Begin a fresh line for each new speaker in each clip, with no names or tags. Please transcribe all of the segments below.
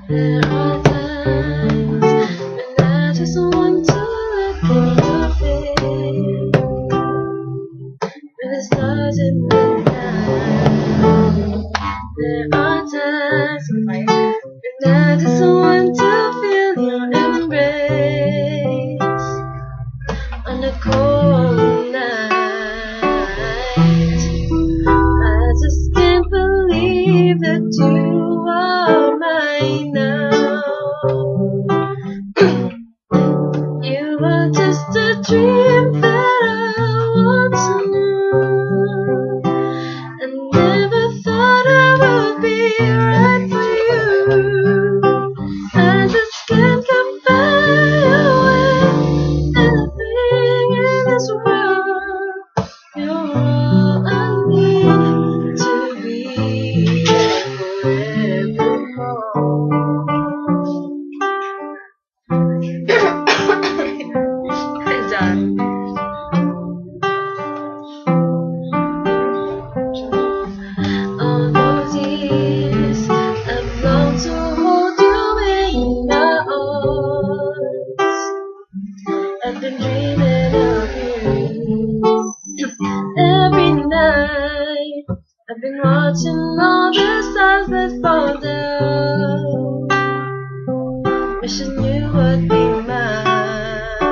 There are times when I just want to look in your face, when the stars in the night. There are times when I just want to feel your embrace on a cold night. I just can't believe that you are mine now. You are just a dream that I once knew, and never thought I would be right for you. I just can't compare you with anything in this world. You're all I need to be forevermore. All those years I've longed to hold you in my arms. I've been dreaming of you every night. I've been watching all the stars that fall down, wishing you would be mine.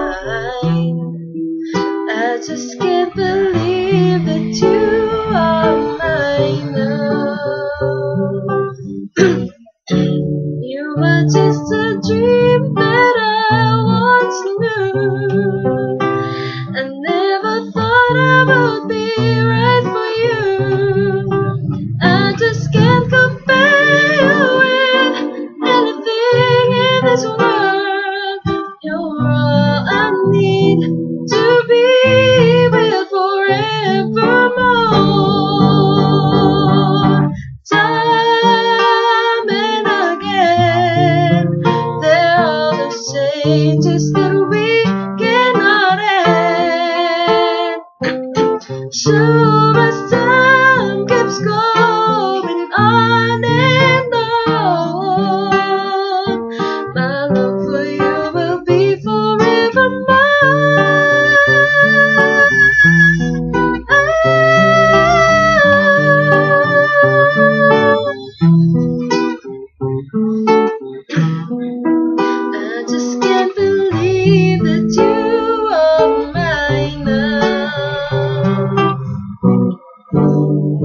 I just can't believe that you are mine now. You were just a dream that I once knew. I never thought I would be right for you. I just can't compare you with anything in this world. You're all I need to be with forevermore. Time and again, there are those changes that we cannot end. Sure as time keeps going on and on, my love for you will be forever mine. I just can't believe that you are mine now.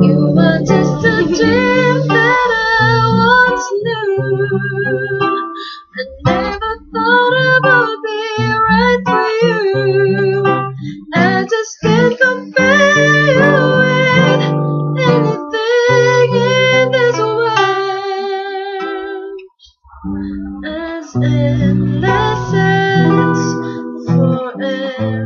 You are just a dream that I once knew. I never thought I would be right for you. I just can't compare you with anything in this world. As endless as forever.